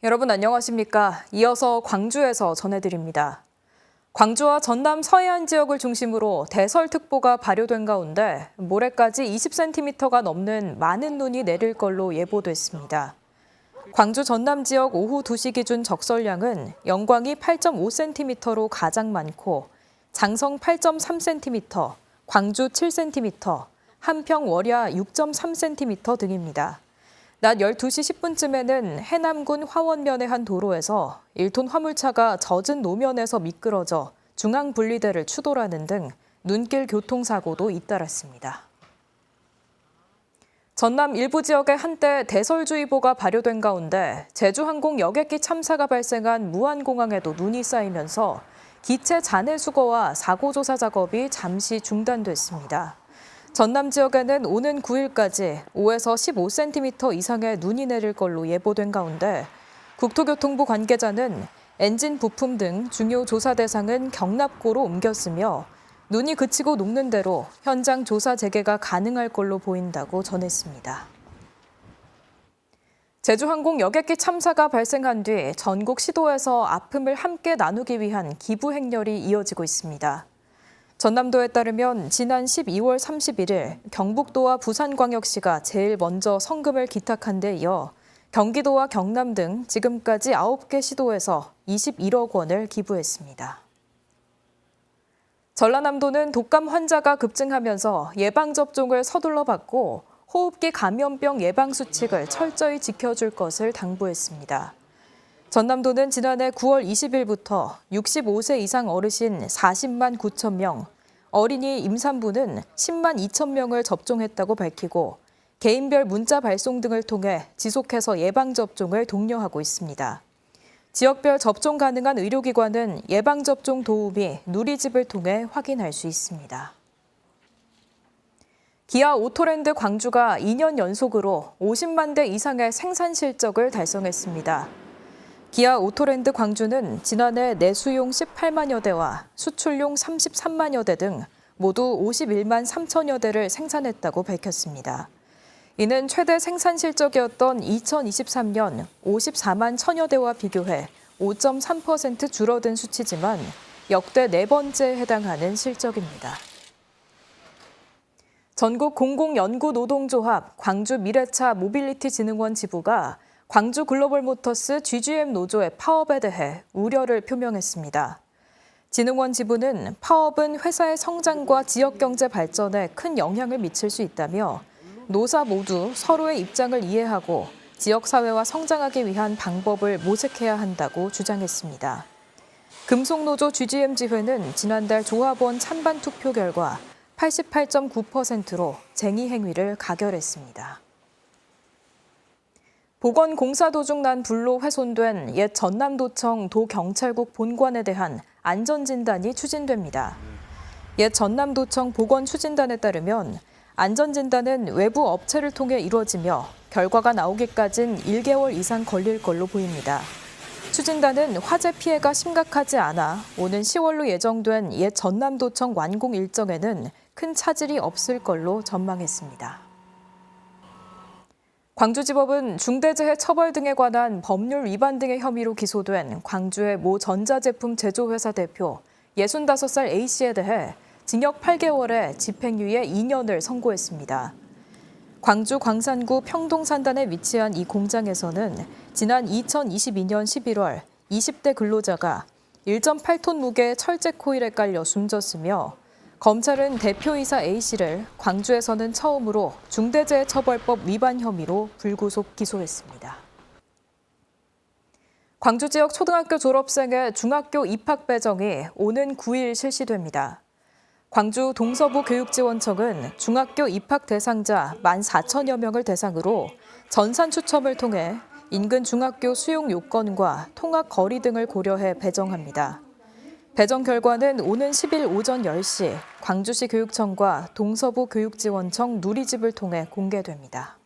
여러분 안녕하십니까? 이어서 광주에서 전해드립니다. 광주와 전남 서해안 지역을 중심으로 대설특보가 발효된 가운데 모레까지 20cm가 넘는 많은 눈이 내릴 걸로 예보됐습니다. 광주 전남 지역 오후 2시 기준 적설량은 영광이 8.5cm로 가장 많고 장성 8.3cm, 광주 7cm, 한평 월야 6.3cm 등입니다. 낮 12시 10분쯤에는 해남군 화원면의 한 도로에서 1톤 화물차가 젖은 노면에서 미끄러져 중앙분리대를 추돌하는 등 눈길 교통사고도 잇따랐습니다. 전남 일부 지역에 한때 대설주의보가 발효된 가운데 제주항공 여객기 참사가 발생한 무안공항에도 눈이 쌓이면서 기체 잔해 수거와 사고조사 작업이 잠시 중단됐습니다. 전남 지역에는 오는 9일까지 5에서 15cm 이상의 눈이 내릴 걸로 예보된 가운데 국토교통부 관계자는 엔진 부품 등 중요 조사 대상은 경납고로 옮겼으며 눈이 그치고 녹는 대로 현장 조사 재개가 가능할 걸로 보인다고 전했습니다. 제주항공 여객기 참사가 발생한 뒤 전국 시도에서 아픔을 함께 나누기 위한 기부 행렬이 이어지고 있습니다. 전남도에 따르면 지난 12월 31일 경북도와 부산광역시가 제일 먼저 성금을 기탁한 데 이어 경기도와 경남 등 지금까지 9개 시도에서 21억 원을 기부했습니다. 전라남도는 독감 환자가 급증하면서 예방접종을 서둘러 받고 호흡기 감염병 예방 수칙을 철저히 지켜줄 것을 당부했습니다. 전남도는 지난해 9월 20일부터 65세 이상 어르신 40만 9천 명, 어린이 임산부는 10만 2천 명을 접종했다고 밝히고 개인별 문자 발송 등을 통해 지속해서 예방접종을 독려하고 있습니다. 지역별 접종 가능한 의료기관은 예방접종 도우미 누리집을 통해 확인할 수 있습니다. 기아 오토랜드 광주가 2년 연속으로 50만 대 이상의 생산 실적을 달성했습니다. 기아 오토랜드 광주는 지난해 내수용 18만여 대와 수출용 33만여 대 등 모두 51만 3천여 대를 생산했다고 밝혔습니다. 이는 최대 생산 실적이었던 2023년 54만 1천여 대와 비교해 5.3% 줄어든 수치지만 역대 네 번째에 해당하는 실적입니다. 전국 공공연구노동조합 광주미래차 모빌리티진흥원 지부가 광주 글로벌모터스 GGM 노조의 파업에 대해 우려를 표명했습니다. 진흥원 지부는 파업은 회사의 성장과 지역경제 발전에 큰 영향을 미칠 수 있다며 노사 모두 서로의 입장을 이해하고 지역사회와 성장하기 위한 방법을 모색해야 한다고 주장했습니다. 금속노조 GGM 지회는 지난달 조합원 찬반 투표 결과 88.9%로 쟁의 행위를 가결했습니다. 보건공사 도중 난 불로 훼손된 옛 전남도청 도경찰국 본관에 대한 안전진단이 추진됩니다. 옛 전남도청 보건추진단에 따르면 안전진단은 외부 업체를 통해 이루어지며 결과가 나오기까진 1개월 이상 걸릴 걸로 보입니다. 추진단은 화재 피해가 심각하지 않아 오는 10월로 예정된 옛 전남도청 완공 일정에는 큰 차질이 없을 걸로 전망했습니다. 광주지법은 중대재해 처벌 등에 관한 법률 위반 등의 혐의로 기소된 광주의 모 전자제품 제조회사 대표 65살 A씨에 대해 징역 8개월에 집행유예 2년을 선고했습니다. 광주 광산구 평동산단에 위치한 이 공장에서는 지난 2022년 11월 20대 근로자가 1.8톤 무게의 철제 코일에 깔려 숨졌으며 검찰은 대표이사 A씨를 광주에서는 처음으로 중대재해처벌법 위반 혐의로 불구속 기소했습니다. 광주 지역 초등학교 졸업생의 중학교 입학 배정이 오는 9일 실시됩니다. 광주 동서부 교육지원청은 중학교 입학 대상자 14,000여 명을 대상으로 전산 추첨을 통해 인근 중학교 수용 요건과 통학 거리 등을 고려해 배정합니다. 배정 결과는 오는 10일 오전 10시 광주시 교육청과 동서부 교육지원청 누리집을 통해 공개됩니다.